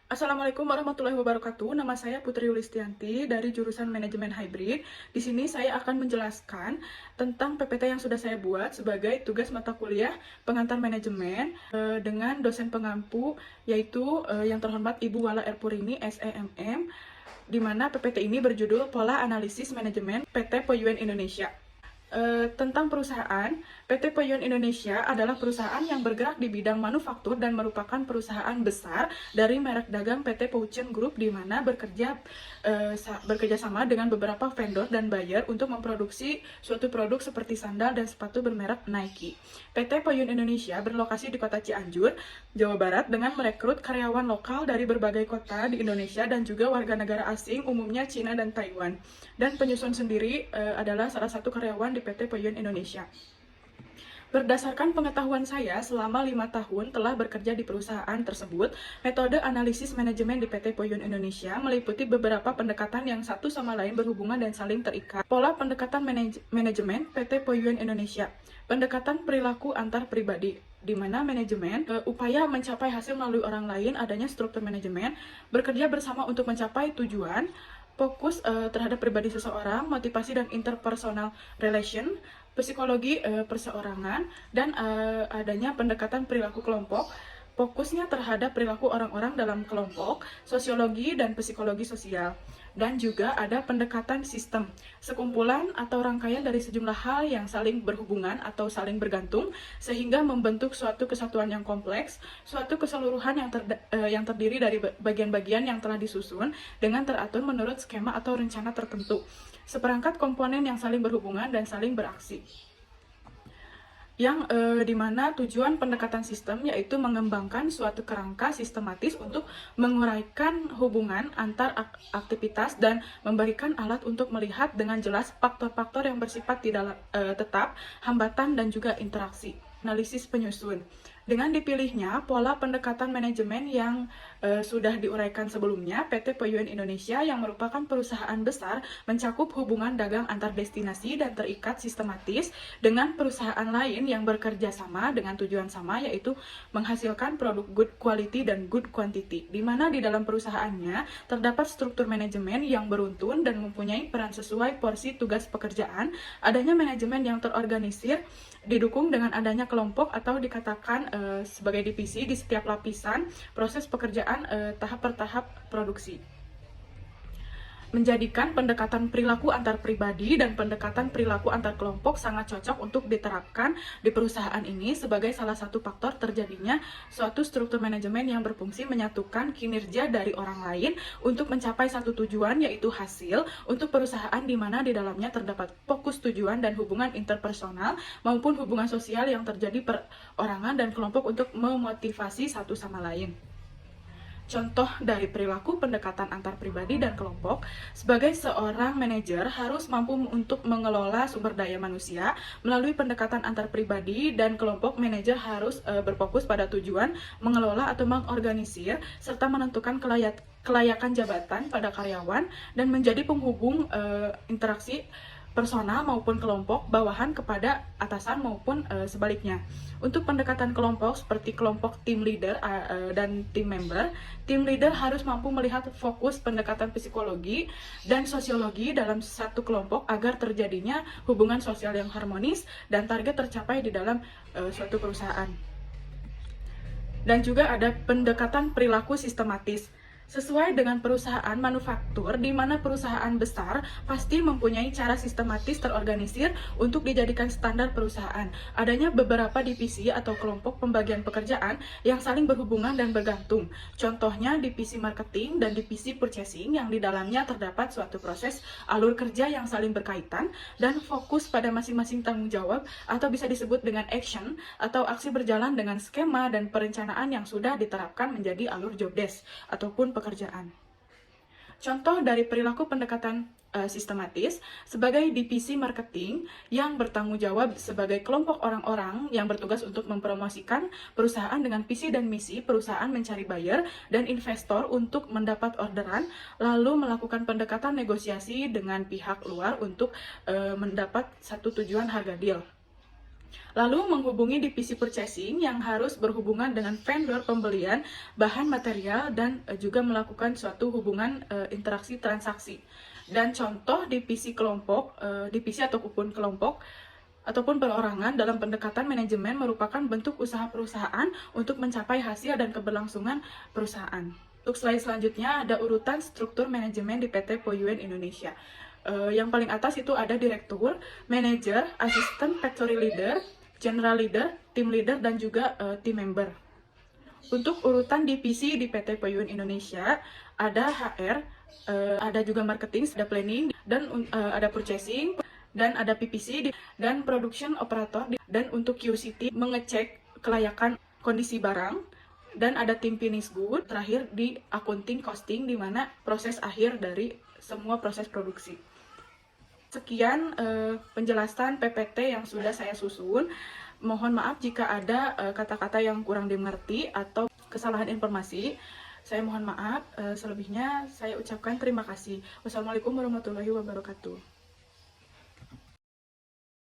Assalamualaikum warahmatullahi wabarakatuh. Nama saya Putri Yulistianti dari jurusan Manajemen Hybrid. Di sini saya akan menjelaskan tentang PPT yang sudah saya buat sebagai tugas mata kuliah pengantar manajemen dengan dosen pengampu yaitu yang terhormat Ibu Wala Erpurini SEMM, di mana PPT ini berjudul Pola Analisis Manajemen PT Poyuan Indonesia. Tentang perusahaan, PT Poyuan Indonesia adalah perusahaan yang bergerak di bidang manufaktur dan merupakan perusahaan besar dari merek dagang PT Pouchen Group, di mana bekerja sama dengan beberapa vendor dan buyer untuk memproduksi suatu produk seperti sandal dan sepatu bermerek Nike. PT Poyuan Indonesia berlokasi di kota Cianjur, Jawa Barat, dengan merekrut karyawan lokal dari berbagai kota di Indonesia dan juga warga negara asing, umumnya Cina dan Taiwan. Dan penyusun sendiri adalah salah satu karyawan di PT Poyuan Indonesia. Berdasarkan pengetahuan saya, selama 5 tahun telah bekerja di perusahaan tersebut, metode analisis manajemen di PT Poyuan Indonesia meliputi beberapa pendekatan yang satu sama lain berhubungan dan saling terikat. Pola pendekatan manajemen PT Poyuan Indonesia. Pendekatan perilaku antar pribadi, di mana manajemen upaya mencapai hasil melalui orang lain, adanya struktur manajemen, bekerja bersama untuk mencapai tujuan, fokus terhadap pribadi seseorang, motivasi dan interpersonal relation, psikologi perseorangan, dan adanya pendekatan perilaku kelompok, fokusnya terhadap perilaku orang-orang dalam kelompok, sosiologi dan psikologi sosial. Dan juga ada pendekatan sistem, sekumpulan atau rangkaian dari sejumlah hal yang saling berhubungan atau saling bergantung, sehingga membentuk suatu kesatuan yang kompleks, suatu keseluruhan yang terdiri dari bagian-bagian yang telah disusun dengan teratur menurut skema atau rencana tertentu, seperangkat komponen yang saling berhubungan dan saling beraksi. Yang dimana tujuan pendekatan sistem yaitu mengembangkan suatu kerangka sistematis untuk menguraikan hubungan antar aktivitas dan memberikan alat untuk melihat dengan jelas faktor-faktor yang bersifat tidak tetap, hambatan, dan juga interaksi. Analisis penyusun. Dengan dipilihnya pola pendekatan manajemen yang sudah diuraikan sebelumnya, PT Poyuan Indonesia yang merupakan perusahaan besar mencakup hubungan dagang antar destinasi dan terikat sistematis dengan perusahaan lain yang bekerja sama dengan tujuan sama, yaitu menghasilkan produk good quality dan good quantity, di mana di dalam perusahaannya terdapat struktur manajemen yang beruntun dan mempunyai peran sesuai porsi tugas pekerjaan, adanya manajemen yang terorganisir, didukung dengan adanya kelompok atau dikatakan sebagai divisi di setiap lapisan proses pekerjaan tahap per tahap produksi. Menjadikan pendekatan perilaku antar pribadi dan pendekatan perilaku antar kelompok sangat cocok untuk diterapkan di perusahaan ini sebagai salah satu faktor terjadinya suatu struktur manajemen yang berfungsi menyatukan kinerja dari orang lain untuk mencapai satu tujuan, yaitu hasil untuk perusahaan, di mana di dalamnya terdapat fokus tujuan dan hubungan interpersonal maupun hubungan sosial yang terjadi perorangan dan kelompok untuk memotivasi satu sama lain. Contoh dari perilaku pendekatan antar pribadi dan kelompok, sebagai seorang manajer harus mampu untuk mengelola sumber daya manusia melalui pendekatan antar pribadi dan kelompok. Manajer harus berfokus pada tujuan, mengelola atau mengorganisir, serta menentukan kelayakan jabatan pada karyawan dan menjadi penghubung interaksi personal maupun kelompok bawahan kepada atasan maupun sebaliknya. Untuk pendekatan kelompok seperti kelompok tim leader dan tim member, tim leader harus mampu melihat fokus pendekatan psikologi dan sosiologi dalam satu kelompok agar terjadinya hubungan sosial yang harmonis dan target tercapai di dalam suatu perusahaan. Dan juga ada pendekatan perilaku sistematis. Sesuai dengan perusahaan manufaktur, di mana perusahaan besar pasti mempunyai cara sistematis terorganisir untuk dijadikan standar perusahaan. Adanya beberapa divisi atau kelompok pembagian pekerjaan yang saling berhubungan dan bergantung. Contohnya divisi marketing dan divisi purchasing, yang di dalamnya terdapat suatu proses alur kerja yang saling berkaitan dan fokus pada masing-masing tanggung jawab, atau bisa disebut dengan action atau aksi berjalan dengan skema dan perencanaan yang sudah diterapkan menjadi alur job desk ataupun pekerjaan. Contoh dari perilaku pendekatan sistematis sebagai divisi marketing yang bertanggung jawab sebagai kelompok orang-orang yang bertugas untuk mempromosikan perusahaan dengan visi dan misi perusahaan mencari buyer dan investor untuk mendapat orderan, lalu melakukan pendekatan negosiasi dengan pihak luar untuk mendapat satu tujuan harga deal. Lalu menghubungi divisi purchasing yang harus berhubungan dengan vendor pembelian bahan material dan juga melakukan suatu hubungan interaksi transaksi. Dan contoh divisi kelompok, divisi ataupun kelompok ataupun perorangan dalam pendekatan manajemen merupakan bentuk usaha perusahaan untuk mencapai hasil dan keberlangsungan perusahaan. Untuk slide selanjutnya ada urutan struktur manajemen di PT Poyuan Indonesia. Yang paling atas itu ada direktur, manajer, asisten factory leader, general leader, team leader, dan juga team member. Untuk urutan divisi di PT Poyuan Indonesia, ada HR, ada juga marketing, ada planning, dan ada purchasing, dan ada PPC, dan production operator, dan untuk QCT mengecek kelayakan kondisi barang, dan ada tim finish good, terakhir di accounting costing, di mana proses akhir dari semua proses produksi. Sekian penjelasan PPT yang sudah saya susun. Mohon maaf jika ada kata-kata yang kurang dimengerti atau kesalahan informasi. Saya mohon maaf. Selebihnya saya ucapkan terima kasih. Wassalamualaikum warahmatullahi wabarakatuh.